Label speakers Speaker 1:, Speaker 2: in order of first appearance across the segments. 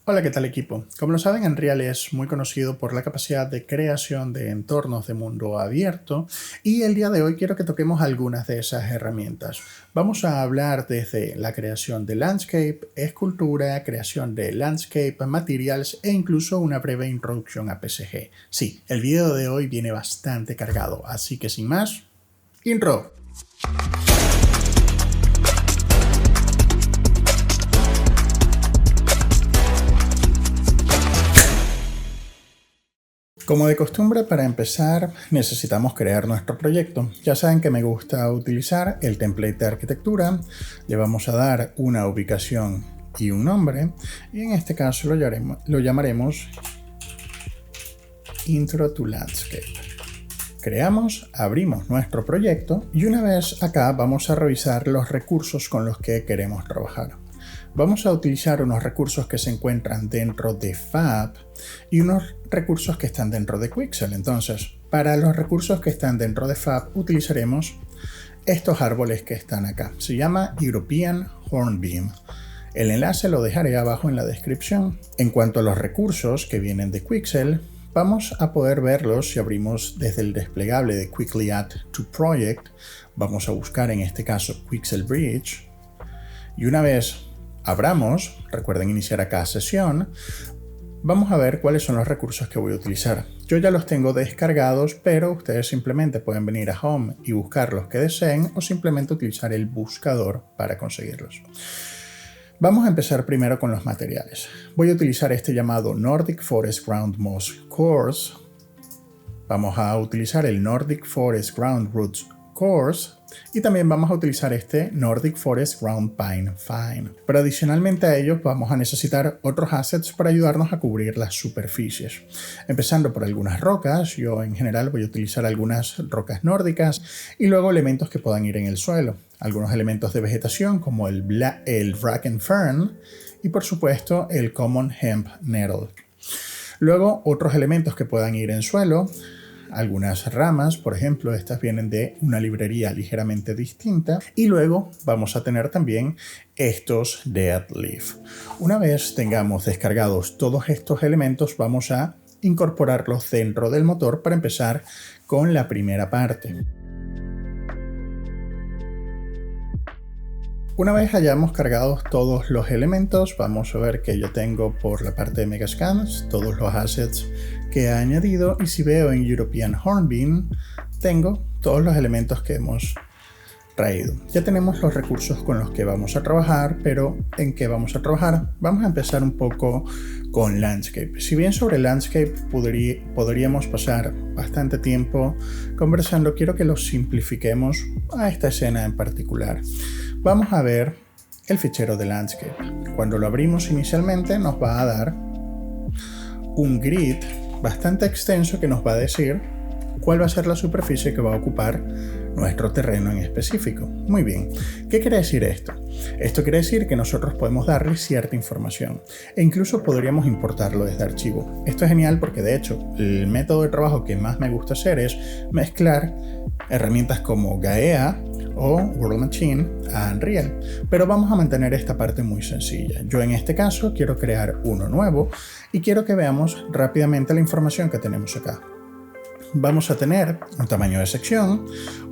Speaker 1: Hola, ¿qué tal equipo? Como lo saben, Unreal es muy conocido por la capacidad de creación de entornos de mundo abierto y el día de hoy quiero que toquemos algunas de esas herramientas. Vamos a hablar desde la creación de landscape, escultura, creación de landscape, materials e incluso una breve introducción a PSG. Sí, el video de hoy viene bastante cargado, así que sin más, intro. Como de costumbre, para empezar necesitamos crear nuestro proyecto. Ya saben que me gusta utilizar el template de arquitectura. Le vamos a dar una ubicación y un nombre. Y en este caso lo llamaremos Intro to Landscape. Creamos, abrimos nuestro proyecto y una vez acá vamos a revisar los recursos con los que queremos trabajar. Vamos a utilizar unos recursos que se encuentran dentro de Fab y unos recursos que están dentro de Quixel. Entonces, para los recursos que están dentro de Fab utilizaremos estos árboles que están acá. Se llama European Hornbeam. El enlace lo dejaré abajo en la descripción. En cuanto a los recursos que vienen de Quixel, vamos a poder verlos si abrimos desde el desplegable de Quickly Add to Project. Vamos a buscar en este caso Quixel Bridge. Y una vez abramos, recuerden iniciar acá sesión, vamos a ver cuáles son los recursos que voy a utilizar. Yo ya los tengo descargados, pero ustedes simplemente pueden venir a Home y buscar los que deseen o simplemente utilizar el buscador para conseguirlos. Vamos a empezar primero con los materiales. Voy a utilizar este llamado Nordic Forest Ground Moss Coarse. Vamos a utilizar el Nordic Forest Ground Roots Coarse. Y también vamos a utilizar este Nordic Forest Ground Pine Fine. Pero adicionalmente a ellos vamos a necesitar otros assets para ayudarnos a cubrir las superficies. Empezando por algunas rocas, yo en general voy a utilizar algunas rocas nórdicas y luego elementos que puedan ir en el suelo. Algunos elementos de vegetación como el Bracken Fern y por supuesto el Common Hemp Nettle. Luego otros elementos que puedan ir en suelo. Algunas ramas, por ejemplo, estas vienen de una librería ligeramente distinta. Y luego vamos a tener también estos Dead Leaf. Una vez tengamos descargados todos estos elementos, vamos a incorporarlos dentro del motor para empezar con la primera parte. Una vez hayamos cargado todos los elementos, vamos a ver que yo tengo por la parte de Megascans todos los assets que he añadido y si veo en European Hornbeam tengo todos los elementos que hemos traído. Ya tenemos los recursos con los que vamos a trabajar, pero ¿en qué vamos a trabajar? Vamos a empezar un poco con Landscape. Si bien sobre Landscape podríamos pasar bastante tiempo conversando, quiero que lo simplifiquemos a esta escena en particular. Vamos a ver el fichero de Landscape. Cuando lo abrimos inicialmente nos va a dar un grid bastante extenso que nos va a decir cuál va a ser la superficie que va a ocupar nuestro terreno en específico. Muy bien, ¿qué quiere decir esto? Esto quiere decir que nosotros podemos darle cierta información e incluso podríamos importarlo desde archivo. Esto es genial porque de hecho el método de trabajo que más me gusta hacer es mezclar herramientas como Gaea o World Machine a Unreal, pero vamos a mantener esta parte muy sencilla. Yo en este caso quiero crear uno nuevo y quiero que veamos rápidamente la información que tenemos acá. Vamos a tener un tamaño de sección,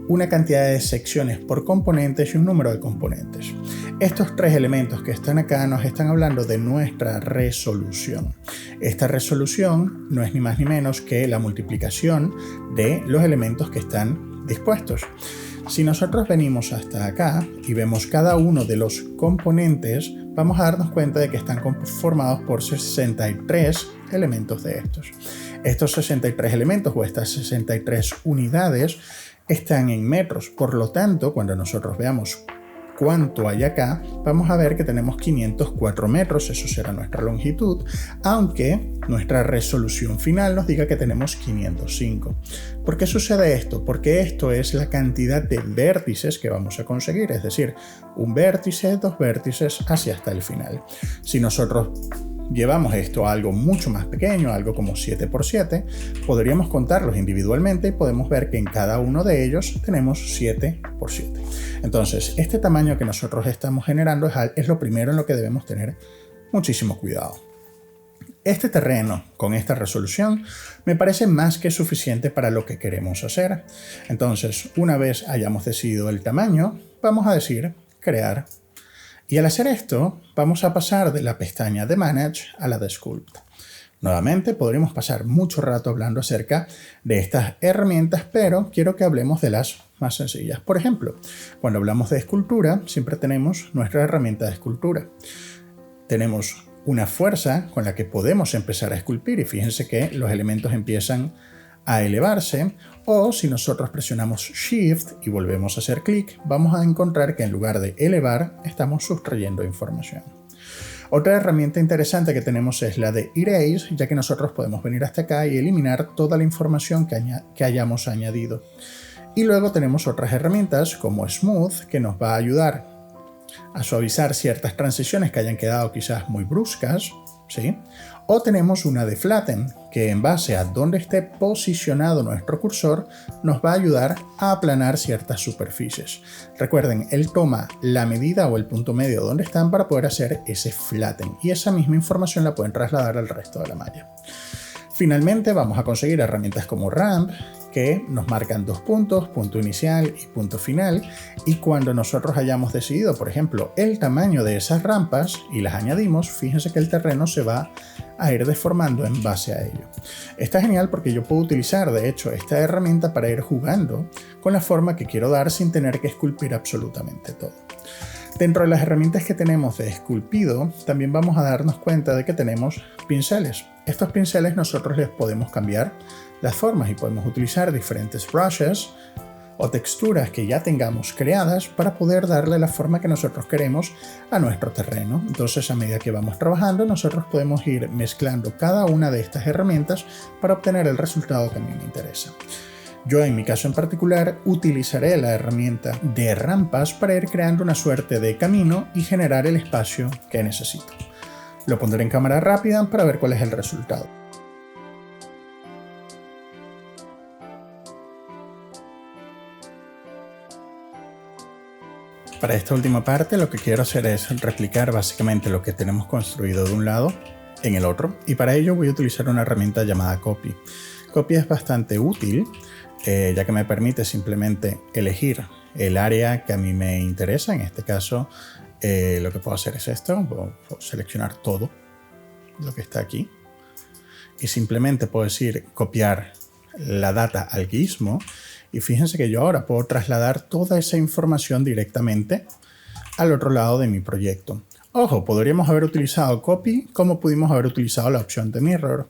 Speaker 1: una cantidad de secciones por componentes y un número de componentes. Estos tres elementos que están acá nos están hablando de nuestra resolución. Esta resolución no es ni más ni menos que la multiplicación de los elementos que están dispuestos. Si nosotros venimos hasta acá y vemos cada uno de los componentes, vamos a darnos cuenta de que están conformados por 63 elementos de estos. Estos 63 elementos o estas 63 unidades están en metros. Por lo tanto, cuando nosotros veamos cuánto hay acá, vamos a ver que tenemos 504 metros, eso será nuestra longitud, aunque nuestra resolución final nos diga que tenemos 505. ¿Por qué sucede esto? Porque esto es la cantidad de vértices que vamos a conseguir, es decir, un vértice, dos vértices, hacia hasta el final. Si nosotros llevamos esto a algo mucho más pequeño, algo como 7×7, podríamos contarlos individualmente y podemos ver que en cada uno de ellos tenemos 7×7. Entonces, este tamaño que nosotros estamos generando es lo primero en lo que debemos tener muchísimo cuidado. Este terreno, con esta resolución, me parece más que suficiente para lo que queremos hacer. Entonces, una vez hayamos decidido el tamaño, vamos a decir crear. Y al hacer esto, vamos a pasar de la pestaña de Manage a la de Sculpt. Nuevamente, podríamos pasar mucho rato hablando acerca de estas herramientas, pero quiero que hablemos de las más sencillas. Por ejemplo, cuando hablamos de escultura, siempre tenemos nuestra herramienta de escultura. Tenemos una fuerza con la que podemos empezar a esculpir y fíjense que los elementos empiezan a elevarse, o si nosotros presionamos Shift y volvemos a hacer clic, vamos a encontrar que en lugar de elevar estamos sustrayendo información. Otra herramienta interesante que tenemos es la de Erase, ya que nosotros podemos venir hasta acá y eliminar toda la información que hayamos añadido. Y luego tenemos otras herramientas como Smooth, que nos va a ayudar a suavizar ciertas transiciones que hayan quedado quizás muy bruscas, ¿sí? O tenemos una de Flatten, que en base a dónde esté posicionado nuestro cursor, nos va a ayudar a aplanar ciertas superficies. Recuerden, él toma la medida o el punto medio donde están para poder hacer ese Flatten, y esa misma información la pueden trasladar al resto de la malla. Finalmente vamos a conseguir herramientas como Ramp, que nos marcan 2 puntos, punto inicial y punto final, y cuando nosotros hayamos decidido, por ejemplo, el tamaño de esas rampas y las añadimos, fíjense que el terreno se va a ir deformando en base a ello. Está genial porque yo puedo utilizar, de hecho, esta herramienta para ir jugando con la forma que quiero dar sin tener que esculpir absolutamente todo. Dentro de las herramientas que tenemos de esculpido, también vamos a darnos cuenta de que tenemos pinceles. Estos pinceles nosotros les podemos cambiar las formas y podemos utilizar diferentes brushes o texturas que ya tengamos creadas para poder darle la forma que nosotros queremos a nuestro terreno. Entonces, a medida que vamos trabajando, nosotros podemos ir mezclando cada una de estas herramientas para obtener el resultado que a mí me interesa. Yo, en mi caso en particular, utilizaré la herramienta de rampas para ir creando una suerte de camino y generar el espacio que necesito. Lo pondré en cámara rápida para ver cuál es el resultado. Para esta última parte lo que quiero hacer es replicar básicamente lo que tenemos construido de un lado en el otro, y para ello voy a utilizar una herramienta llamada Copy. Copy es bastante útil ya que me permite simplemente elegir el área que a mí me interesa. En este caso lo que puedo hacer es esto, puedo seleccionar todo lo que está aquí y simplemente puedo decir copiar la data al gizmo, y fíjense que yo ahora puedo trasladar toda esa información directamente al otro lado de mi proyecto. Ojo, podríamos haber utilizado Copy como pudimos haber utilizado la opción de Mirror.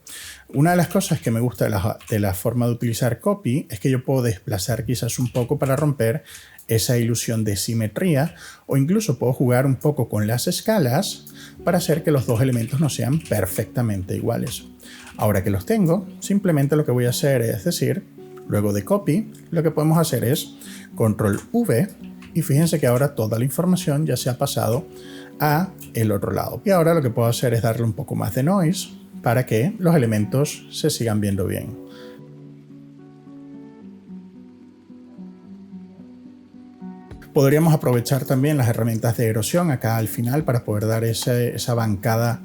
Speaker 1: Una de las cosas que me gusta de la forma de utilizar Copy es que yo puedo desplazar quizás un poco para romper esa ilusión de simetría, o incluso puedo jugar un poco con las escalas para hacer que los dos elementos no sean perfectamente iguales. Ahora que los tengo, simplemente lo que voy a hacer es decir, luego de Copy, lo que podemos hacer es Control V, y fíjense que ahora toda la información ya se ha pasado a el otro lado. Y ahora lo que puedo hacer es darle un poco más de noise para que los elementos se sigan viendo bien. Podríamos aprovechar también las herramientas de erosión acá al final para poder dar esa bancada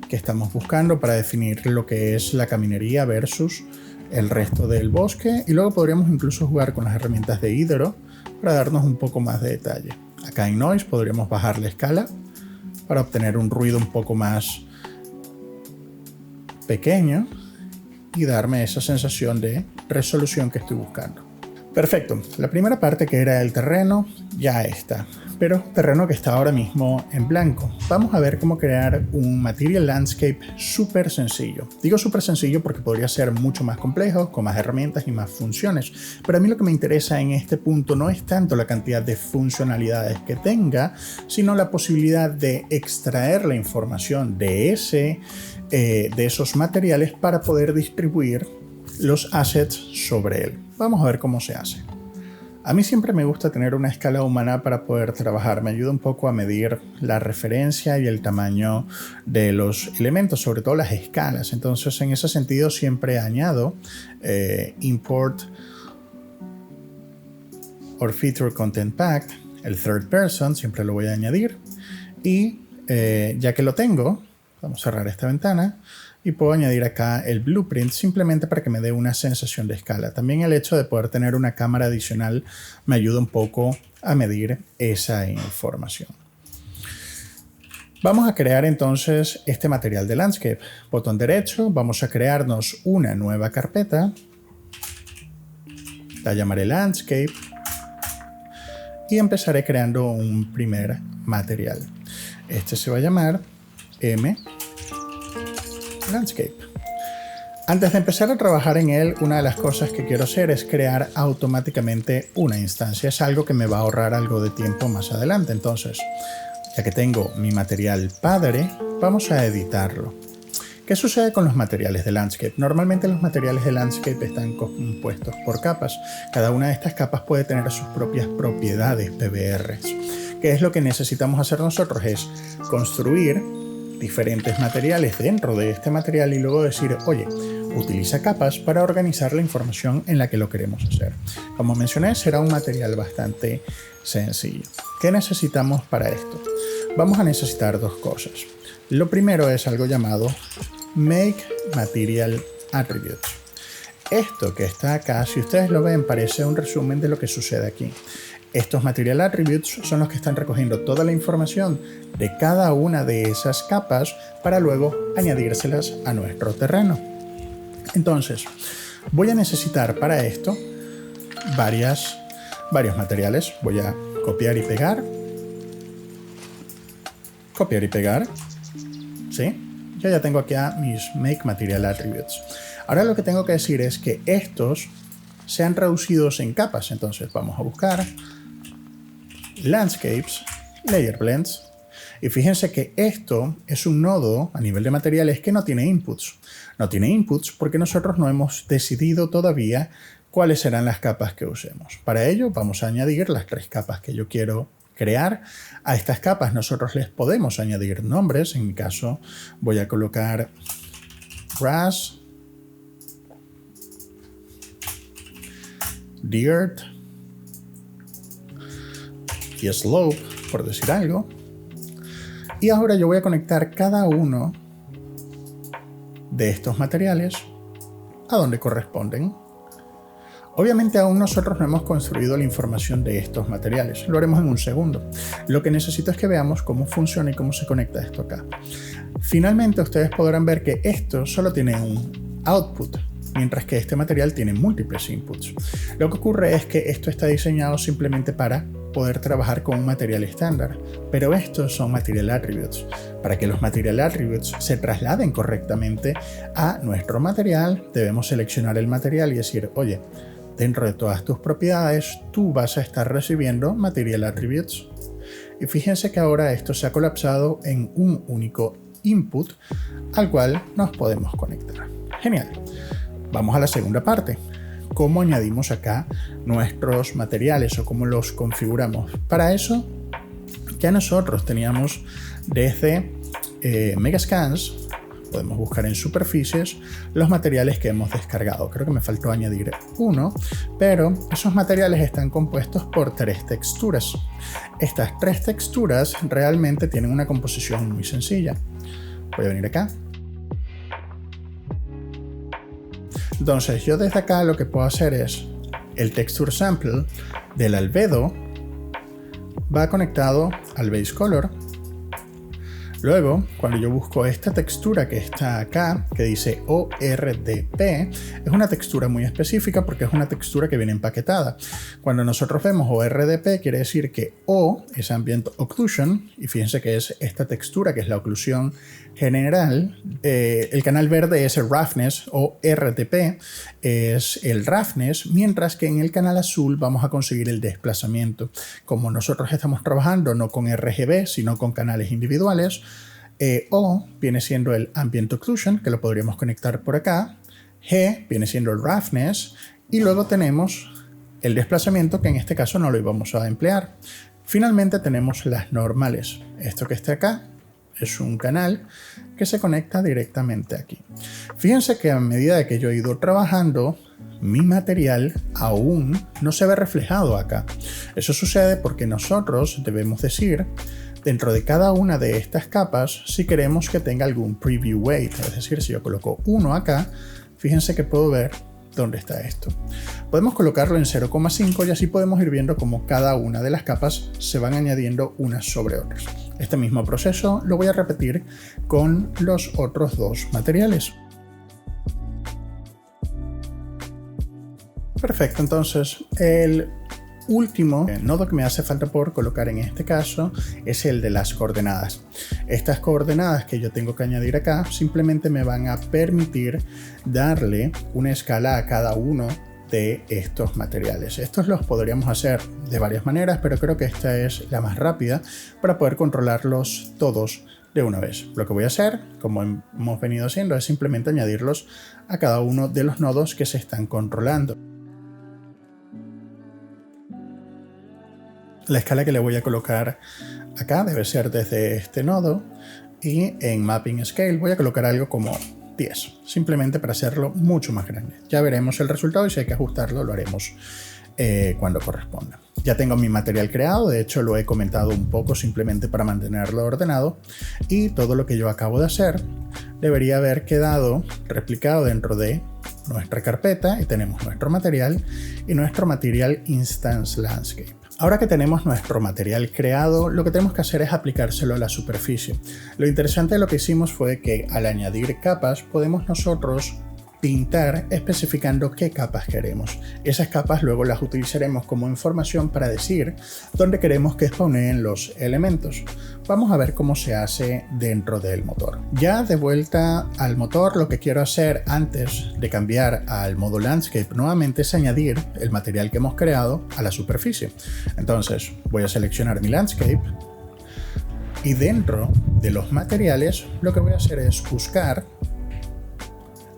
Speaker 1: que estamos buscando para definir lo que es la caminería versus el resto del bosque, y luego podríamos incluso jugar con las herramientas de hidro para darnos un poco más de detalle. Acá en Noise podríamos bajar la escala para obtener un ruido un poco más pequeño y darme esa sensación de resolución que estoy buscando. Perfecto, la primera parte, que era el terreno, ya está, pero terreno que está ahora mismo en blanco. Vamos a ver cómo crear un Material Landscape súper sencillo. Digo súper sencillo porque podría ser mucho más complejo, con más herramientas y más funciones, pero a mí lo que me interesa en este punto no es tanto la cantidad de funcionalidades que tenga, sino la posibilidad de extraer la información de esos materiales para poder distribuir los assets sobre él. Vamos a ver cómo se hace. A mí siempre me gusta tener una escala humana para poder trabajar. Me ayuda un poco a medir la referencia y el tamaño de los elementos, sobre todo las escalas. Entonces, en ese sentido, siempre añado import or feature content pack, el third person, siempre lo voy a añadir. Y ya que lo tengo, Vamos a cerrar esta ventana y puedo añadir acá el blueprint simplemente para que me dé una sensación de escala. También el hecho de poder tener una cámara adicional me ayuda un poco a medir esa información. Vamos a crear entonces este material de landscape. Botón derecho, vamos a crearnos una nueva carpeta. La llamaré landscape y empezaré creando un primer material. Este se va a llamar M Landscape. Antes de empezar a trabajar en él, una de las cosas que quiero hacer es crear automáticamente una instancia. Es algo que me va a ahorrar algo de tiempo más adelante. Entonces, ya que tengo mi material padre, vamos a editarlo. ¿Qué sucede con los materiales de landscape? Normalmente los materiales de landscape están compuestos por capas. Cada una de estas capas puede tener sus propias propiedades PBR. ¿Qué es lo que necesitamos hacer nosotros? Es construir diferentes materiales dentro de este material y luego decir, oye, utiliza capas para organizar la información en la que lo queremos hacer. Como mencioné, será un material bastante sencillo. ¿Qué necesitamos para esto? Vamos a necesitar dos cosas. Lo primero es algo llamado Make Material Attributes. Esto que está acá, si ustedes lo ven, parece un resumen de lo que sucede aquí. Estos Material Attributes son los que están recogiendo toda la información de cada una de esas capas para luego añadírselas a nuestro terreno. Entonces, voy a necesitar para esto varios materiales. Voy a copiar y pegar. Copiar y pegar. ¿Sí? Yo ya tengo aquí mis Make Material Attributes. Ahora lo que tengo que decir es que estos sean reducidos en capas. Entonces vamos a buscar Landscapes, Layer Blends. Y fíjense que esto es un nodo a nivel de materiales que no tiene inputs. No tiene inputs porque nosotros no hemos decidido todavía cuáles serán las capas que usemos. Para ello vamos a añadir las 3 capas que yo quiero crear. A estas capas nosotros les podemos añadir nombres. En mi caso voy a colocar Grass, Dirt y Slope, por decir algo. Y ahora yo voy a conectar cada uno de estos materiales a donde corresponden. Obviamente aún nosotros no hemos construido la información de estos materiales. Lo haremos en un segundo. Lo que necesito es que veamos cómo funciona y cómo se conecta esto acá. Finalmente ustedes podrán ver que esto solo tiene un output, mientras que este material tiene múltiples inputs. Lo que ocurre es que esto está diseñado simplemente para poder trabajar con un material estándar, pero estos son Material Attributes. Para que los Material Attributes se trasladen correctamente a nuestro material, debemos seleccionar el material y decir, oye, dentro de todas tus propiedades, tú vas a estar recibiendo Material Attributes. Y fíjense que ahora esto se ha colapsado en un único input al cual nos podemos conectar. Genial. Vamos a la segunda parte. ¿Cómo añadimos acá nuestros materiales o cómo los configuramos? Para eso, ya nosotros teníamos desde Megascans, podemos buscar en superficies los materiales que hemos descargado. Creo que me faltó añadir uno, pero esos materiales están compuestos por 3 texturas. Estas 3 texturas realmente tienen una composición muy sencilla. Voy a venir acá. Entonces yo desde acá lo que puedo hacer es el texture sample del albedo va conectado al base color. Luego, cuando yo busco esta textura que está acá, que dice ORDP, es una textura muy específica porque es una textura que viene empaquetada. Cuando nosotros vemos ORDP, quiere decir que O es Ambient Occlusion, y fíjense que es esta textura que es la oclusión general. El canal verde es el roughness, o RTP es el roughness, mientras que en el canal azul vamos a conseguir el desplazamiento. Como nosotros estamos trabajando no con RGB, sino con canales individuales, O viene siendo el Ambient Occlusion, que lo podríamos conectar por acá. G viene siendo el roughness, y luego tenemos el desplazamiento, que en este caso no lo íbamos a emplear. Finalmente tenemos las normales. Esto que está acá es un canal que se conecta directamente aquí. Fíjense que a medida de que yo he ido trabajando, mi material aún no se ve reflejado acá. Eso sucede porque nosotros debemos decir dentro de cada una de estas capas si queremos que tenga algún preview weight, es decir, si yo coloco 1 acá, fíjense que puedo ver dónde está esto. Podemos colocarlo en 0,5 y así podemos ir viendo cómo cada una de las capas se van añadiendo unas sobre otras. Este mismo proceso lo voy a repetir con los otros dos materiales. Perfecto, entonces el último nodo que me hace falta por colocar en este caso es el de las coordenadas. Estas coordenadas que yo tengo que añadir acá simplemente me van a permitir darle una escala a cada uno de estos materiales. Estos los podríamos hacer de varias maneras, pero creo que esta es la más rápida para poder controlarlos todos de una vez. Lo que voy a hacer, como hemos venido haciendo, es simplemente añadirlos a cada uno de los nodos que se están controlando. La escala que le voy a colocar acá debe ser desde este nodo y en Mapping Scale voy a colocar algo como 10, simplemente para hacerlo mucho más grande. Ya veremos el resultado y si hay que ajustarlo lo haremos cuando corresponda. Ya tengo mi material creado, de hecho lo he comentado un poco simplemente para mantenerlo ordenado y todo lo que yo acabo de hacer debería haber quedado replicado dentro de nuestra carpeta y tenemos nuestro material y nuestro Material Instance Landscape. Ahora que tenemos nuestro material creado, lo que tenemos que hacer es aplicárselo a la superficie. Lo interesante de lo que hicimos fue que al añadir capas podemos nosotros pintar especificando qué capas queremos. Esas capas luego las utilizaremos como información para decir dónde queremos que spawneen los elementos. Vamos a ver cómo se hace dentro del motor. Ya de vuelta al motor, lo que quiero hacer antes de cambiar al modo Landscape nuevamente es añadir el material que hemos creado a la superficie. Entonces voy a seleccionar mi Landscape y dentro de los materiales lo que voy a hacer es buscar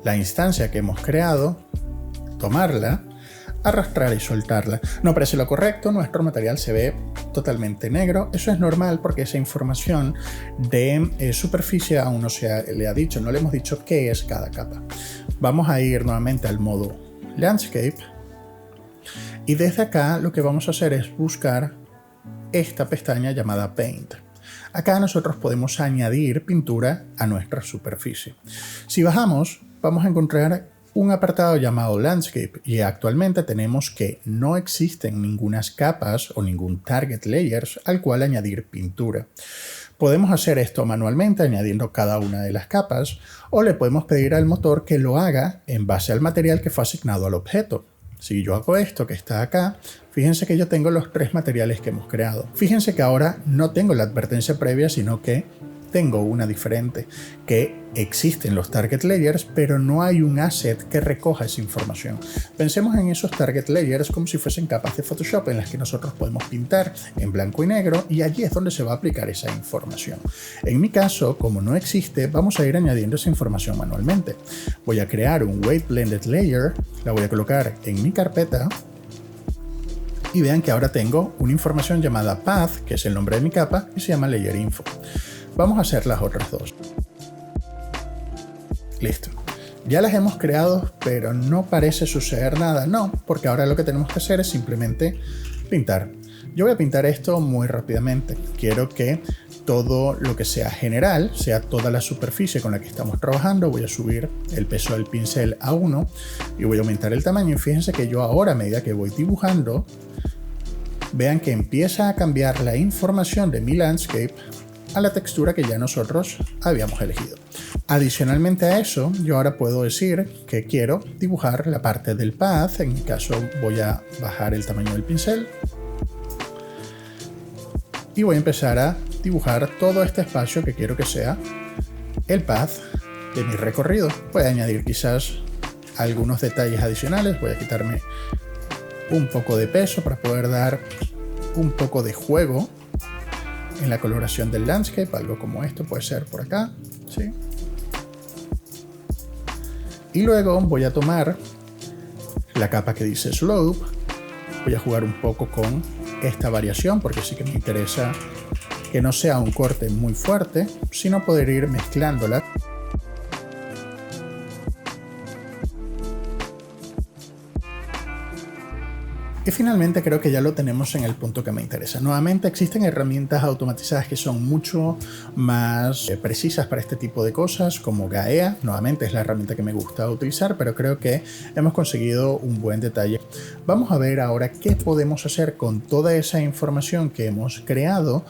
Speaker 1: la instancia que hemos creado, tomarla, arrastrar y soltarla. No parece lo correcto, nuestro material se ve totalmente negro. Eso es normal porque esa información de superficie aún no se le ha dicho, no le hemos dicho qué es cada capa. Vamos a ir nuevamente al modo Landscape y desde acá lo que vamos a hacer es buscar esta pestaña llamada Paint. Acá nosotros podemos añadir pintura a nuestra superficie. Si bajamos, vamos a encontrar un apartado llamado Landscape y actualmente tenemos que no existen ninguna capas o ningún Target Layers al cual añadir pintura. Podemos hacer esto manualmente añadiendo cada una de las capas o le podemos pedir al motor que lo haga en base al material que fue asignado al objeto. Si yo hago esto que está acá, fíjense que yo tengo los 3 materiales que hemos creado. Fíjense que ahora no tengo la advertencia previa, sino que tengo una diferente, que existen los target layers, pero no hay un asset que recoja esa información. Pensemos en esos target layers como si fuesen capas de Photoshop en las que nosotros podemos pintar en blanco y negro y allí es donde se va a aplicar esa información. En mi caso, como no existe, vamos a ir añadiendo esa información manualmente. Voy a crear un Weight Blended Layer, la voy a colocar en mi carpeta y vean que ahora tengo una información llamada Path, que es el nombre de mi capa, y se llama Layer Info. Vamos a hacer las otras dos. Listo. Ya las hemos creado, pero no parece suceder nada. No, porque ahora lo que tenemos que hacer es simplemente pintar. Yo voy a pintar esto muy rápidamente. Quiero que todo lo que sea general, sea toda la superficie con la que estamos trabajando. Voy a subir el peso del pincel a 1 y voy a aumentar el tamaño. Y fíjense que yo ahora, a medida que voy dibujando, vean que empieza a cambiar la información de mi landscape a la textura que ya nosotros habíamos elegido. Adicionalmente a eso, yo ahora puedo decir que quiero dibujar la parte del path. En mi caso voy a bajar el tamaño del pincel y voy a empezar a dibujar todo este espacio que quiero que sea el path de mi recorrido. Voy a añadir quizás algunos detalles adicionales. Voy a quitarme un poco de peso para poder dar un poco de juego en la coloración del landscape, algo como esto puede ser por acá, ¿sí? Y luego voy a tomar la capa que dice Slope, voy a jugar un poco con esta variación porque sí que me interesa que no sea un corte muy fuerte, sino poder ir mezclándola. Y finalmente creo que ya lo tenemos en el punto que me interesa. Nuevamente existen herramientas automatizadas que son mucho más precisas para este tipo de cosas, como Gaea. Nuevamente es la herramienta que me gusta utilizar, pero creo que hemos conseguido un buen detalle. Vamos a ver ahora qué podemos hacer con toda esa información que hemos creado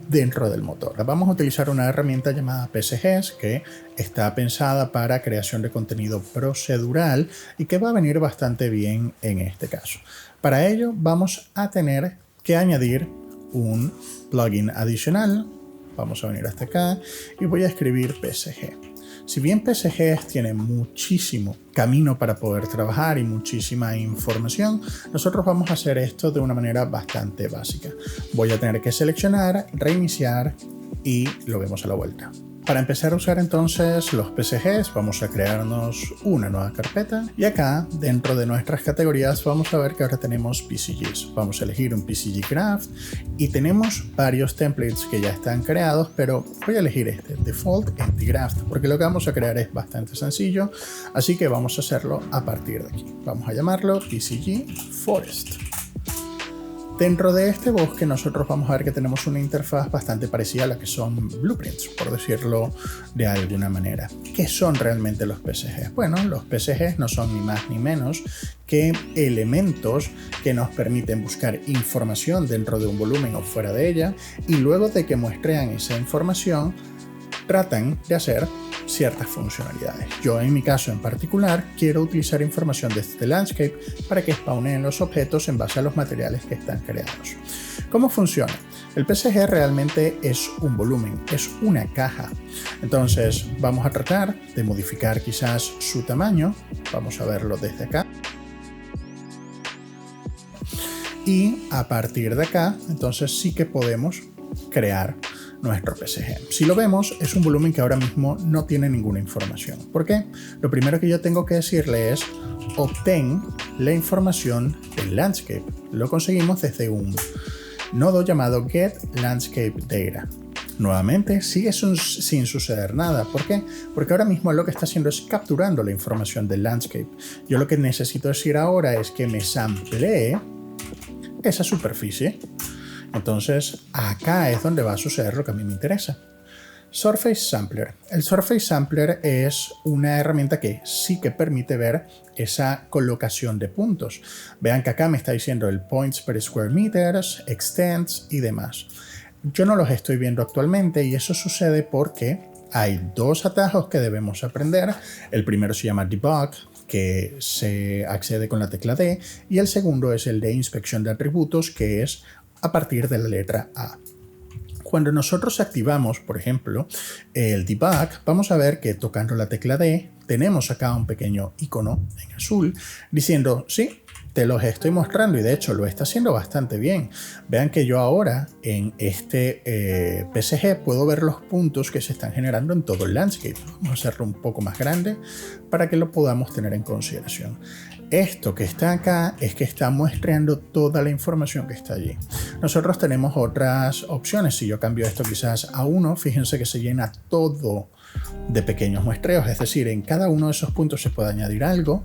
Speaker 1: dentro del motor. Vamos a utilizar una herramienta llamada PSGs que está pensada para creación de contenido procedural y que va a venir bastante bien en este caso. Para ello vamos a tener que añadir un plugin adicional. Vamos a venir hasta acá y voy a escribir PSG. Si bien PSGs tiene muchísimo camino para poder trabajar y muchísima información, nosotros vamos a hacer esto de una manera bastante básica. Voy a tener que seleccionar, reiniciar y lo vemos a la vuelta. Para empezar a usar entonces los PSGs vamos a crearnos una nueva carpeta y acá dentro de nuestras categorías vamos a ver que ahora tenemos PCGs. Vamos a elegir un PCG Craft y tenemos varios templates que ya están creados, pero voy a elegir este, Default Empty Graft, porque lo que vamos a crear es bastante sencillo, así que vamos a hacerlo a partir de aquí. Vamos a llamarlo PCG Forest. Dentro de este bosque nosotros vamos a ver que tenemos una interfaz bastante parecida a la que son blueprints, por decirlo de alguna manera. ¿Qué son realmente los PSGs? Bueno, los PSGs no son ni más ni menos que elementos que nos permiten buscar información dentro de un volumen o fuera de ella, y luego de que muestrean esa información, tratan de hacer ciertas funcionalidades. Yo en mi caso en particular quiero utilizar información de este landscape para que spawneen los objetos en base a los materiales que están creados. ¿Cómo funciona? El PSG realmente es un volumen, es una caja. Entonces vamos a tratar de modificar quizás su tamaño. Vamos a verlo desde acá. Y a partir de acá, entonces sí que podemos crear nuestro PSG. Si lo vemos, es un volumen que ahora mismo no tiene ninguna información. ¿Por qué? Lo primero que yo tengo que decirle es obtén la información del landscape. Lo conseguimos desde un nodo llamado getLandscapeData. Nuevamente sigue sin suceder nada. ¿Por qué? Porque ahora mismo lo que está haciendo es capturando la información del landscape. Yo lo que necesito decir ahora es que me samplee esa superficie. Entonces acá es donde va a suceder lo que a mí me interesa. Surface Sampler. El Surface Sampler es una herramienta que sí que permite ver esa colocación de puntos. Vean que acá me está diciendo el points per square meters, extents y demás. Yo no los estoy viendo actualmente y eso sucede porque hay dos atajos que debemos aprender. El primero se llama Debug, que se accede con la tecla D, y el segundo es el de inspección de atributos, que es a partir de la letra A. Cuando nosotros activamos, por ejemplo, el debug, vamos a ver que tocando la tecla D tenemos acá un pequeño icono en azul diciendo sí, te los estoy mostrando, y de hecho lo está haciendo bastante bien. Vean que yo ahora en este PSG puedo ver los puntos que se están generando en todo el landscape. Vamos a hacerlo un poco más grande para que lo podamos tener en consideración. Esto que está acá es que está muestreando toda la información que está allí. Nosotros tenemos otras opciones. Si yo cambio esto quizás a 1, fíjense que se llena todo de pequeños muestreos. Es decir, en cada uno de esos puntos se puede añadir algo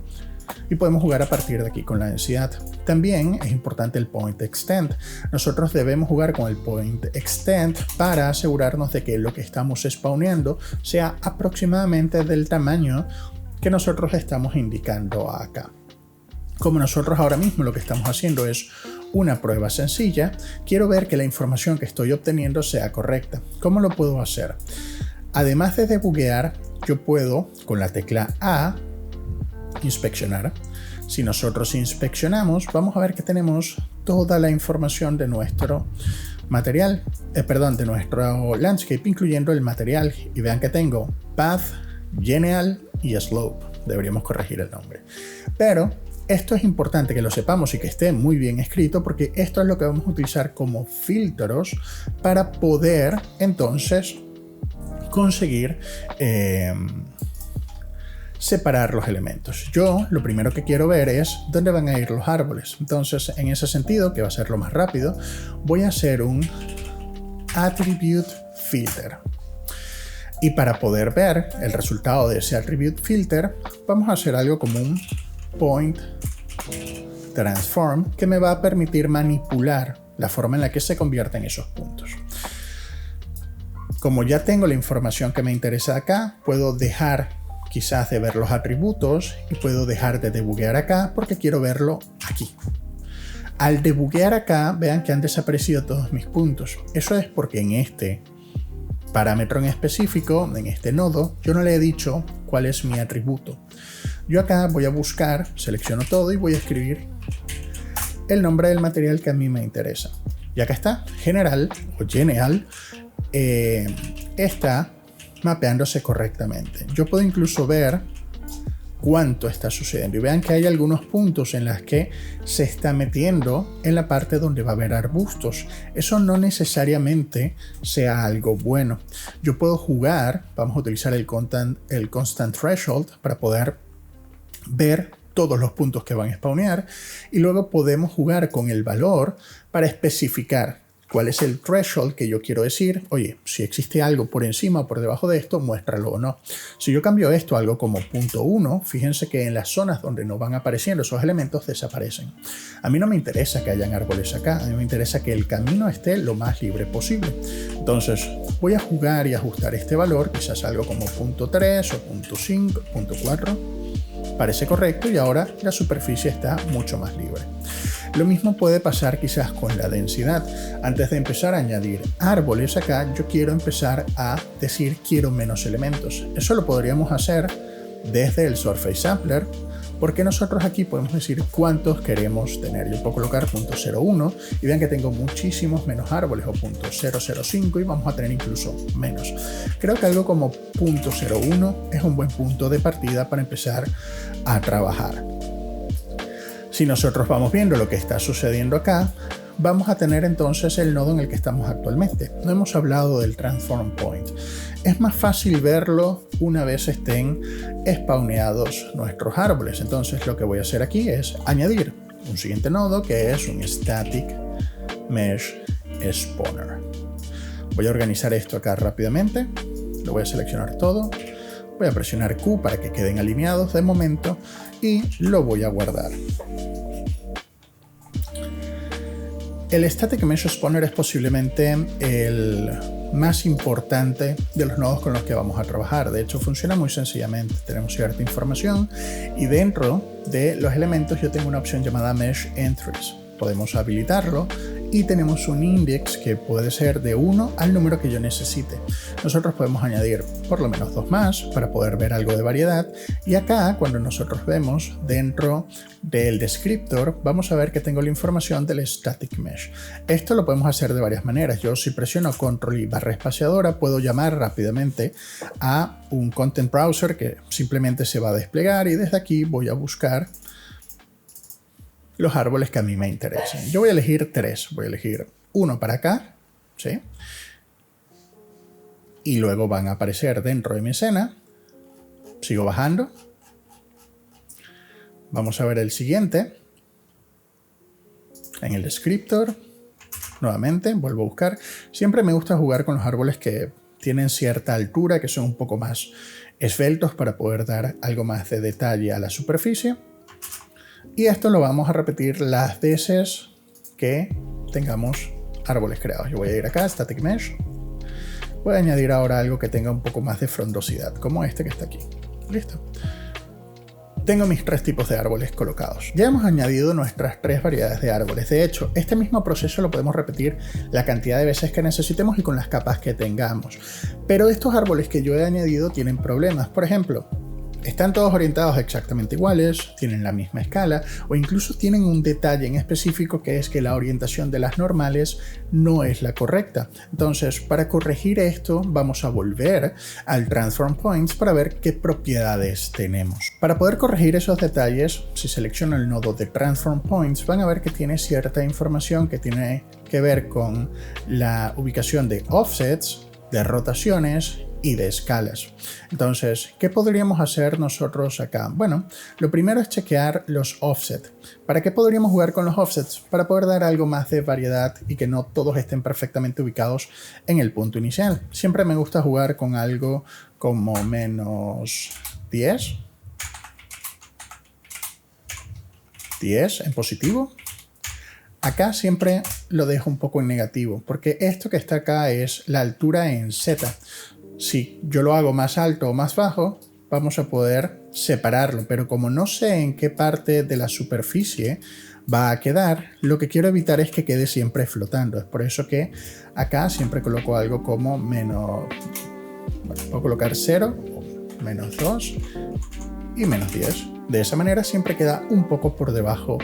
Speaker 1: y podemos jugar a partir de aquí con la densidad. También es importante el Point Extent. Nosotros debemos jugar con el Point Extent para asegurarnos de que lo que estamos spawneando sea aproximadamente del tamaño que nosotros estamos indicando acá. Como nosotros ahora mismo lo que estamos haciendo es una prueba sencilla, quiero ver que la información que estoy obteniendo sea correcta. ¿Cómo lo puedo hacer? Además de debuguear, yo puedo con la tecla A inspeccionar. Si nosotros inspeccionamos, vamos a ver que tenemos toda la información de nuestro material, de nuestro landscape, incluyendo el material. Y vean que tengo Path, General y Slope. Deberíamos corregir el nombre. Pero esto es importante que lo sepamos y que esté muy bien escrito, porque esto es lo que vamos a utilizar como filtros para poder entonces conseguir separar los elementos. Yo lo primero que quiero ver es dónde van a ir los árboles. Entonces, en ese sentido, que va a ser lo más rápido, voy a hacer un Attribute Filter. Y para poder ver el resultado de ese Attribute Filter, vamos a hacer algo como un Point transform que me va a permitir manipular la forma en la que se convierten esos puntos. Como ya tengo la información que me interesa acá, puedo dejar quizás de ver los atributos y puedo dejar de debuguear acá porque quiero verlo aquí. Al debuguear acá, vean que han desaparecido todos mis puntos. Eso es porque en este parámetro en específico, en este nodo, yo no le he dicho cuál es mi atributo. Yo acá voy a buscar, selecciono todo y voy a escribir el nombre del material que a mí me interesa. Y acá está, general o general, está mapeándose correctamente. Yo puedo incluso ver cuánto está sucediendo y vean que hay algunos puntos en los que se está metiendo en la parte donde va a haber arbustos. Eso no necesariamente sea algo bueno. Yo puedo jugar, vamos a utilizar el constant threshold para poder ver todos los puntos que van a spawnear y luego podemos jugar con el valor para especificar cuál es el threshold que yo quiero decir. Oye, si existe algo por encima o por debajo de esto, muéstralo o no. Si yo cambio esto a algo como 0.1, fíjense que en las zonas donde no van apareciendo esos elementos desaparecen. A mí no me interesa que hayan árboles acá, a mí me interesa que el camino esté lo más libre posible. Entonces voy a jugar y ajustar este valor, quizás algo como 0.3 o 0.5, 0.4. Parece correcto y ahora la superficie está mucho más libre. Lo mismo puede pasar quizás con la densidad. Antes de empezar a añadir árboles acá, yo quiero empezar a decir quiero menos elementos. Eso lo podríamos hacer desde el Surface Sampler, porque nosotros aquí podemos decir cuántos queremos tener. Yo puedo colocar 0.01 y vean que tengo muchísimos menos árboles, o 0.005 y vamos a tener incluso menos. Creo que algo como 0.01 es un buen punto de partida para empezar a trabajar. Si nosotros vamos viendo lo que está sucediendo acá, vamos a tener entonces el nodo en el que estamos actualmente. No hemos hablado del Transform Point. Es más fácil verlo una vez estén spawneados nuestros árboles. Entonces lo que voy a hacer aquí es añadir un siguiente nodo que es un Static Mesh Spawner. Voy a organizar esto acá rápidamente. Lo voy a seleccionar todo. Voy a presionar Q para que queden alineados de momento y lo voy a guardar. El Static Mesh Spawner es posiblemente el más importante de los nodos con los que vamos a trabajar. De hecho, funciona muy sencillamente. Tenemos cierta información y dentro de los elementos yo tengo una opción llamada Mesh Entries. Podemos habilitarlo y tenemos un index que puede ser de 1 al número que yo necesite. Nosotros podemos añadir por lo menos 2 más para poder ver algo de variedad. Y acá, cuando nosotros vemos dentro del descriptor, vamos a ver que tengo la información del Static Mesh. Esto lo podemos hacer de varias maneras. Yo, si presiono Control y barra espaciadora, puedo llamar rápidamente a un Content Browser que simplemente se va a desplegar y desde aquí voy a buscar los árboles que a mí me interesan. Yo voy a elegir 3. Voy a elegir uno para acá, ¿sí? Y luego van a aparecer dentro de mi escena. Sigo bajando. Vamos a ver el siguiente. En el descriptor. Nuevamente, vuelvo a buscar. Siempre me gusta jugar con los árboles que tienen cierta altura, que son un poco más esbeltos para poder dar algo más de detalle a la superficie. Y esto lo vamos a repetir las veces que tengamos árboles creados. Yo voy a ir acá, Static Mesh. Voy a añadir ahora algo que tenga un poco más de frondosidad, como este que está aquí. Listo. Tengo mis 3 tipos de árboles colocados. Ya hemos añadido nuestras 3 variedades de árboles. De hecho, este mismo proceso lo podemos repetir la cantidad de veces que necesitemos y con las capas que tengamos. Pero estos árboles que yo he añadido tienen problemas. Por ejemplo, están todos orientados exactamente iguales, tienen la misma escala o incluso tienen un detalle en específico que es que la orientación de las normales no es la correcta. Entonces, para corregir esto, vamos a volver al Transform Points para ver qué propiedades tenemos. Para poder corregir esos detalles, si selecciono el nodo de Transform Points, van a ver que tiene cierta información que tiene que ver con la ubicación de offsets, de rotaciones y de escalas. Entonces, ¿qué podríamos hacer nosotros acá? Bueno, lo primero es chequear los offsets. ¿Para qué podríamos jugar con los offsets? Para poder dar algo más de variedad y que no todos estén perfectamente ubicados en el punto inicial. Siempre me gusta jugar con algo como menos 10, 10 en positivo. Acá siempre lo dejo un poco en negativo, porque esto que está acá es la altura en Z. Si yo lo hago más alto o más bajo, vamos a poder separarlo, pero como no sé en qué parte de la superficie va a quedar, lo que quiero evitar es que quede siempre flotando. Es por eso que acá siempre coloco algo como menos, bueno, puedo colocar 0, menos 2 y menos 10. De esa manera siempre queda un poco por debajo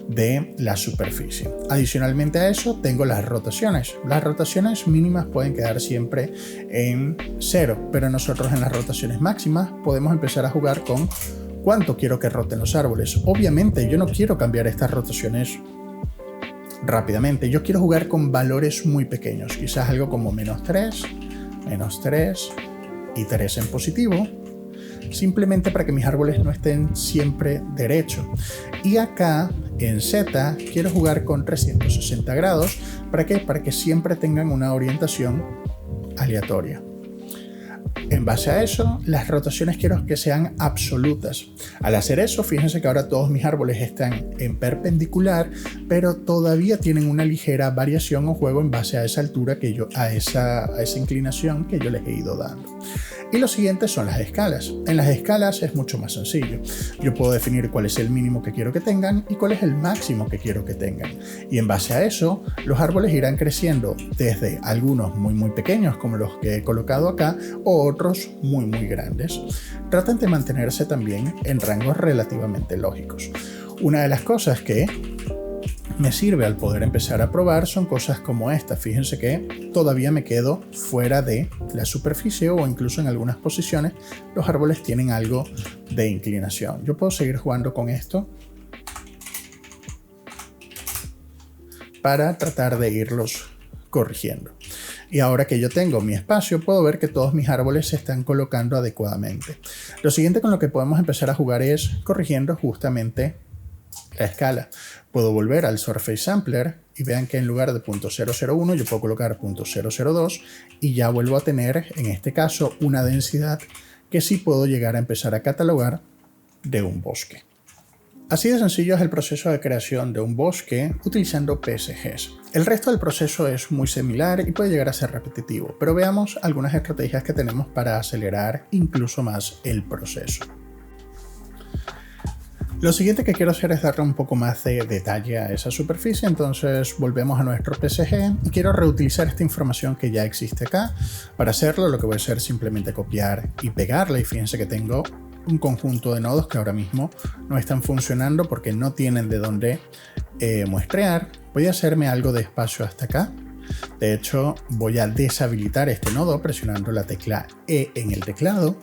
Speaker 1: de la superficie. Adicionalmente a eso tengo las rotaciones. Las rotaciones mínimas pueden quedar siempre en 0, pero nosotros en las rotaciones máximas podemos empezar a jugar con cuánto quiero que roten los árboles. Obviamente yo no quiero cambiar estas rotaciones rápidamente, yo quiero jugar con valores muy pequeños, quizás algo como menos 3 y 3 en positivo, simplemente para que mis árboles no estén siempre derechos. Y acá en Z quiero jugar con 360 grados. ¿Para qué? Para que siempre tengan una orientación aleatoria. En base a eso, las rotaciones quiero que sean absolutas. Al hacer eso, fíjense que ahora todos mis árboles están en perpendicular, pero todavía tienen una ligera variación o juego en base a esa altura a esa inclinación que yo les he ido dando. Y lo siguiente son las escalas. En las escalas es mucho más sencillo. Yo puedo definir cuál es el mínimo que quiero que tengan y cuál es el máximo que quiero que tengan. Y en base a eso, los árboles irán creciendo desde algunos muy pequeños, como los que he colocado acá, o otros muy grandes. Traten de mantenerse también en rangos relativamente lógicos. Una de las cosas que me sirve al poder empezar a probar son cosas como esta. Fíjense que todavía me quedo fuera de la superficie o incluso en algunas posiciones los árboles tienen algo de inclinación. Yo puedo seguir jugando con esto para tratar de irlos corrigiendo. Y ahora que yo tengo mi espacio, puedo ver que todos mis árboles se están colocando adecuadamente. Lo siguiente con lo que podemos empezar a jugar es corrigiendo justamente la escala. Puedo volver al Surface Sampler y vean que en lugar de .001 yo puedo colocar .002 y ya vuelvo a tener, en este caso, una densidad que sí puedo llegar a empezar a catalogar de un bosque. Así de sencillo es el proceso de creación de un bosque utilizando PSGs. El resto del proceso es muy similar y puede llegar a ser repetitivo, pero veamos algunas estrategias que tenemos para acelerar incluso más el proceso. Lo siguiente que quiero hacer es darle un poco más de detalle a esa superficie, entonces volvemos a nuestro PSG y quiero reutilizar esta información que ya existe acá. Para hacerlo lo que voy a hacer es simplemente copiar y pegarla, y fíjense que tengo un conjunto de nodos que ahora mismo no están funcionando porque no tienen de dónde muestrear. Voy a hacerme algo de espacio hasta acá. De hecho, voy a deshabilitar este nodo presionando la tecla E en el teclado,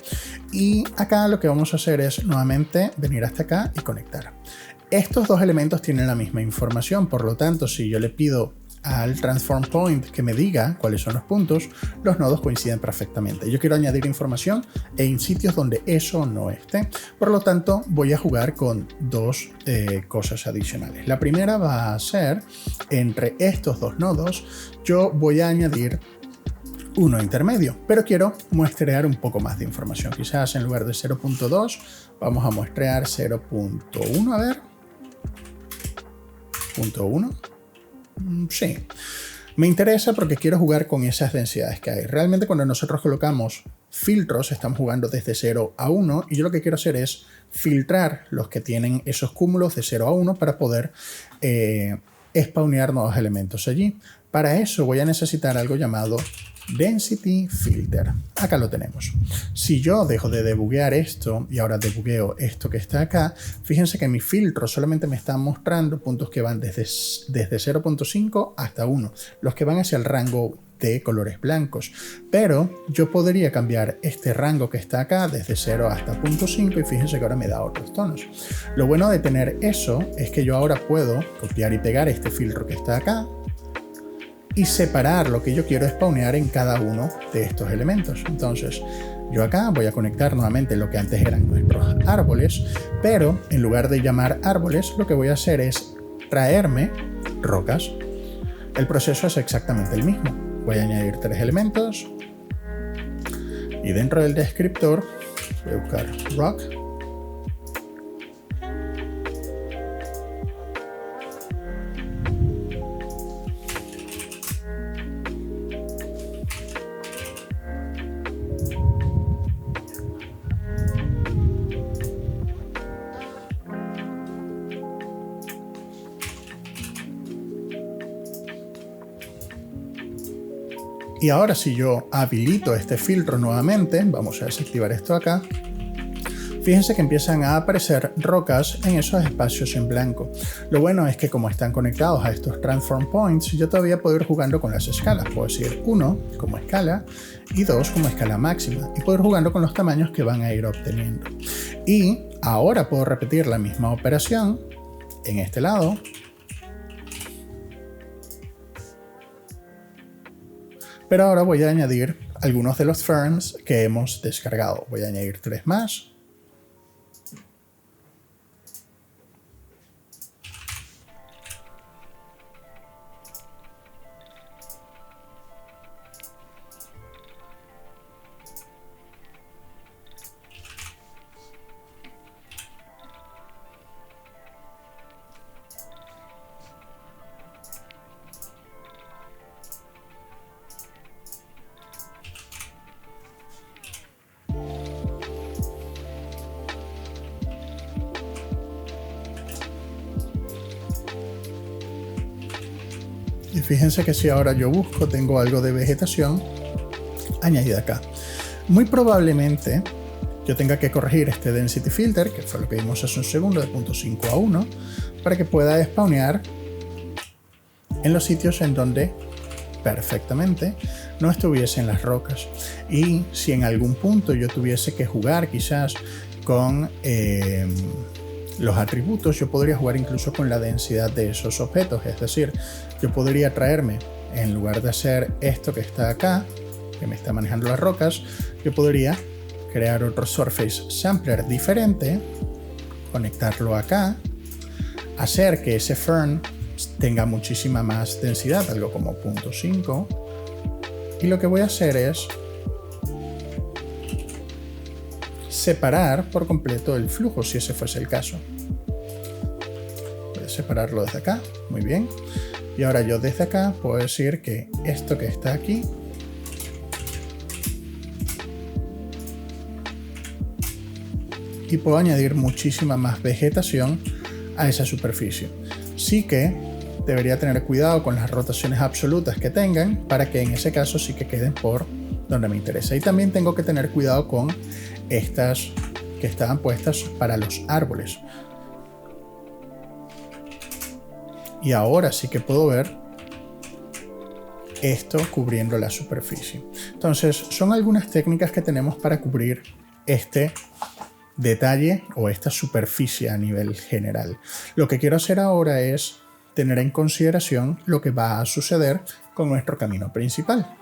Speaker 1: y acá lo que vamos a hacer es nuevamente venir hasta acá y conectar. Estos dos elementos tienen la misma información, por lo tanto, si yo le pido al Transform Point que me diga cuáles son los puntos, los nodos coinciden perfectamente. Yo quiero añadir información en sitios donde eso no esté, por lo tanto voy a jugar con dos cosas adicionales. La primera va a ser, entre estos dos nodos, yo voy a añadir uno intermedio, pero quiero muestrear un poco más de información. Quizás en lugar de 0.2 vamos a muestrear 0.1, a ver, 0.1. Sí, me interesa porque quiero jugar con esas densidades que hay. Realmente cuando nosotros colocamos filtros estamos jugando desde 0 a 1 y yo lo que quiero hacer es filtrar los que tienen esos cúmulos de 0 a 1 para poder spawnear nuevos elementos allí. Para eso voy a necesitar algo llamado Density Filter. Acá lo tenemos. Si yo dejo de debuguear esto y ahora debugueo esto que está acá, fíjense que mi filtro solamente me está mostrando puntos que van desde 0.5 hasta 1, los que van hacia el rango de colores blancos. Pero yo podría cambiar este rango que está acá desde 0 hasta 0.5 y fíjense que ahora me da otros tonos. Lo bueno de tener eso es que yo ahora puedo copiar y pegar este filtro que está acá y separar lo que yo quiero spawnear en cada uno de estos elementos. Entonces, yo acá voy a conectar nuevamente lo que antes eran nuestros árboles, pero en lugar de llamar árboles, lo que voy a hacer es traerme rocas. El proceso es exactamente el mismo. Voy a añadir 3 elementos y dentro del descriptor voy a buscar rock Y ahora si yo habilito este filtro nuevamente, vamos a desactivar esto acá, fíjense que empiezan a aparecer rocas en esos espacios en blanco. Lo bueno es que como están conectados a estos transform points, yo todavía puedo ir jugando con las escalas. Puedo decir 1 como escala y 2 como escala máxima. Y puedo ir jugando con los tamaños que van a ir obteniendo. Y ahora puedo repetir la misma operación en este lado. Pero ahora voy a añadir algunos de los ferns que hemos descargado. Voy a añadir 3 más. Y fíjense que si ahora yo busco, tengo algo de vegetación añadida acá. Muy probablemente yo tenga que corregir este Density Filter, que fue lo que vimos hace un segundo, de 0.5 a 1, para que pueda spawnear en los sitios en donde perfectamente no estuviesen las rocas. Y si en algún punto yo tuviese que jugar quizás con los atributos, yo podría jugar incluso con la densidad de esos objetos. Es decir, yo podría traerme, en lugar de hacer esto que está acá, que me está manejando las rocas, yo podría crear otro Surface Sampler diferente, conectarlo acá, hacer que ese fern tenga muchísima más densidad, algo como 0.5, y lo que voy a hacer es separar por completo el flujo, si ese fuese el caso. Voy a separarlo desde acá, muy bien, y ahora yo desde acá puedo decir que esto que está aquí y puedo añadir muchísima más vegetación a esa superficie. Sí que debería tener cuidado con las rotaciones absolutas que tengan para que en ese caso sí que queden por donde me interesa. Y también tengo que tener cuidado con estas que estaban puestas para los árboles. Y ahora sí que puedo ver esto cubriendo la superficie. Entonces son algunas técnicas que tenemos para cubrir este detalle o esta superficie a nivel general. Lo que quiero hacer ahora es tener en consideración lo que va a suceder con nuestro camino principal.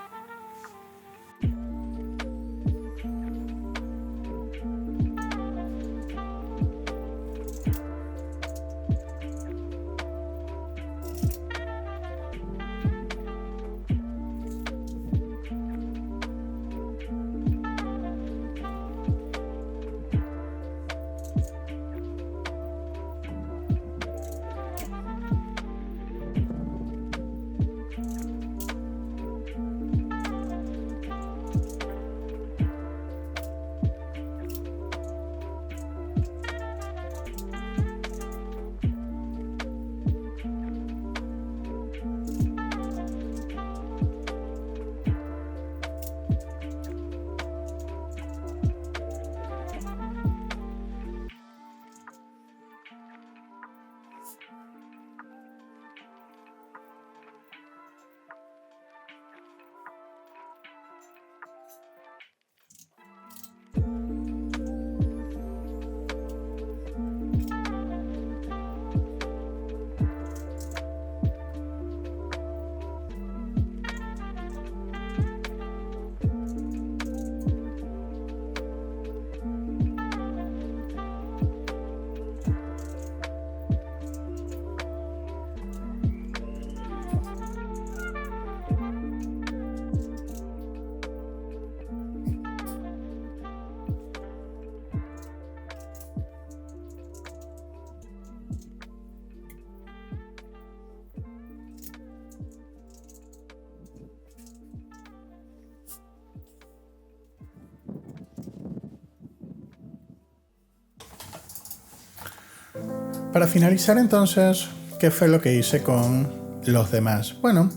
Speaker 1: Para finalizar entonces, ¿qué fue lo que hice con los demás? Bueno,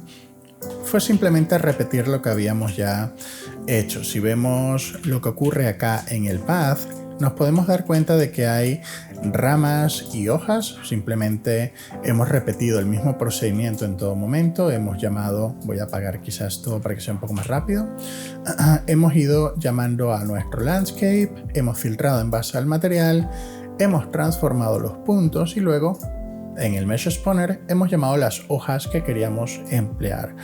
Speaker 1: fue simplemente repetir lo que habíamos ya hecho. Si vemos lo que ocurre acá en el path, nos podemos dar cuenta de que hay ramas y hojas. Simplemente hemos repetido el mismo procedimiento en todo momento. Hemos llamado, voy a apagar quizás todo para que sea un poco más rápido. Hemos ido llamando a nuestro landscape, hemos filtrado en base al material, hemos transformado los puntos y luego en el Mesh Spawner hemos llamado las hojas que queríamos emplear.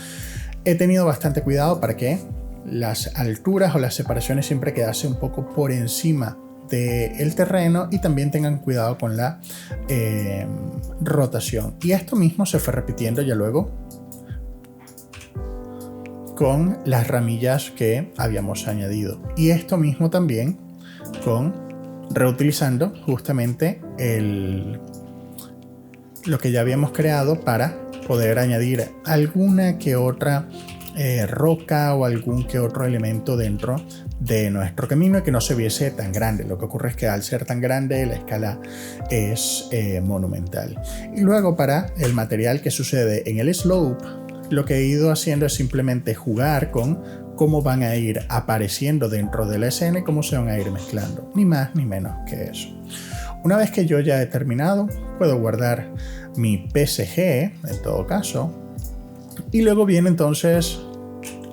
Speaker 1: He tenido bastante cuidado para que las alturas o las separaciones siempre quedase un poco por encima del terreno y también tengan cuidado con la rotación. Y esto mismo se fue repitiendo ya luego con las ramillas que habíamos añadido. Y esto mismo también con reutilizando justamente lo que ya habíamos creado para poder añadir alguna que otra roca o algún que otro elemento dentro de nuestro camino y que no se viese tan grande. Lo que ocurre es que al ser tan grande la escala es monumental. Y luego para el material que sucede en el slope, lo que he ido haciendo es simplemente jugar con cómo van a ir apareciendo dentro de la escena y cómo se van a ir mezclando. Ni más ni menos que eso. Una vez que yo ya he terminado, puedo guardar mi PSG en todo caso. Y luego viene entonces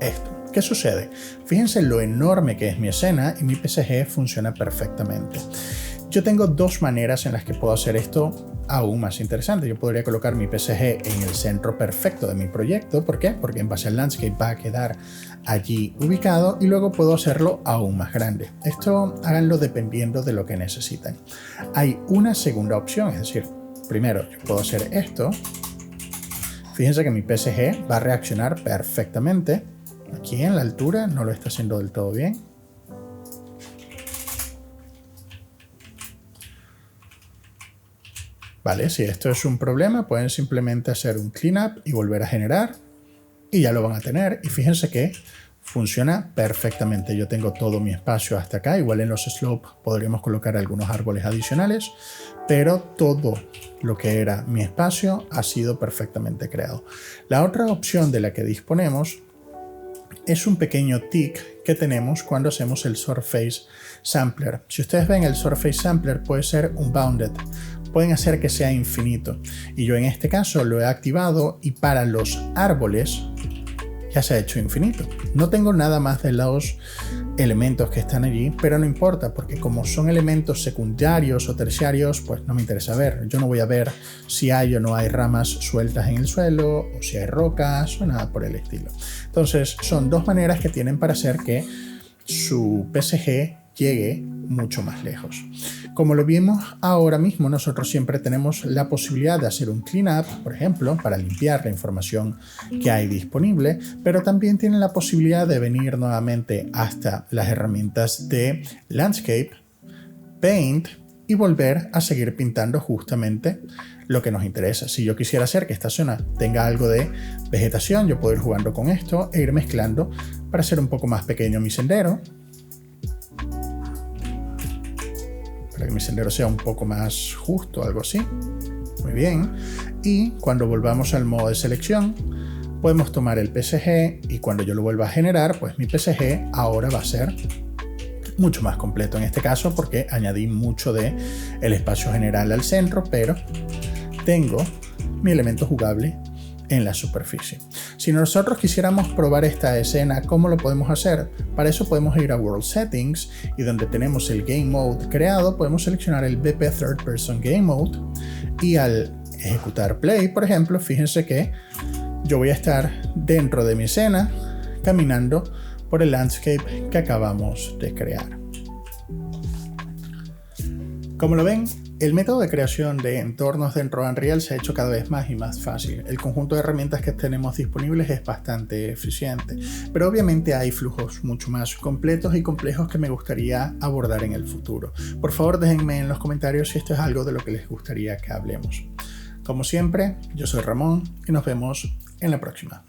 Speaker 1: esto. ¿Qué sucede? Fíjense lo enorme que es mi escena y mi PSG funciona perfectamente. Yo tengo dos maneras en las que puedo hacer esto aún más interesante. Yo podría colocar mi PSG en el centro perfecto de mi proyecto. ¿Por qué? Porque en base al landscape va a quedar allí ubicado y luego puedo hacerlo aún más grande. Esto háganlo dependiendo de lo que necesitan. Hay una segunda opción, es decir, primero yo puedo hacer esto. Fíjense que mi PSG va a reaccionar perfectamente. Aquí en la altura no lo está haciendo del todo bien. Vale, si esto es un problema, pueden simplemente hacer un cleanup y volver a generar y ya lo van a tener. Y fíjense que funciona perfectamente. Yo tengo todo mi espacio hasta acá. Igual en los slopes podríamos colocar algunos árboles adicionales, pero todo lo que era mi espacio ha sido perfectamente creado. La otra opción de la que disponemos es un pequeño tick que tenemos cuando hacemos el Surface Sampler. Si ustedes ven, el Surface Sampler puede ser un bounded. Pueden hacer que sea infinito. Y yo en este caso lo he activado y para los árboles ya se ha hecho infinito. No tengo nada más de los elementos que están allí, pero no importa, porque como son elementos secundarios o terciarios, pues no me interesa ver. Yo no voy a ver si hay o no hay ramas sueltas en el suelo, o si hay rocas, o nada por el estilo. Entonces, son dos maneras que tienen para hacer que su PSG llegue mucho más lejos. Como lo vimos ahora mismo, nosotros siempre tenemos la posibilidad de hacer un cleanup, por ejemplo, para limpiar la información que hay disponible, pero también tienen la posibilidad de venir nuevamente hasta las herramientas de Landscape, Paint y volver a seguir pintando justamente lo que nos interesa. Si yo quisiera hacer que esta zona tenga algo de vegetación, yo puedo ir jugando con esto e ir mezclando para hacer un poco más pequeño mi sendero, para que mi sendero sea un poco más justo, algo así. Muy bien. Y cuando volvamos al modo de selección, podemos tomar el PSG y cuando yo lo vuelva a generar, pues mi PSG ahora va a ser mucho más completo en este caso porque añadí mucho de el espacio general al centro, pero tengo mi elemento jugable en la superficie. Si nosotros quisiéramos probar esta escena, ¿cómo lo podemos hacer? Para eso podemos ir a World Settings y donde tenemos el Game Mode creado, podemos seleccionar el BP Third Person Game Mode y al ejecutar Play, por ejemplo, fíjense que yo voy a estar dentro de mi escena caminando por el landscape que acabamos de crear. Como lo ven, el método de creación de entornos dentro de Unreal se ha hecho cada vez más y más fácil. El conjunto de herramientas que tenemos disponibles es bastante eficiente, pero obviamente hay flujos mucho más completos y complejos que me gustaría abordar en el futuro. Por favor, déjenme en los comentarios si esto es algo de lo que les gustaría que hablemos. Como siempre, yo soy Ramón y nos vemos en la próxima.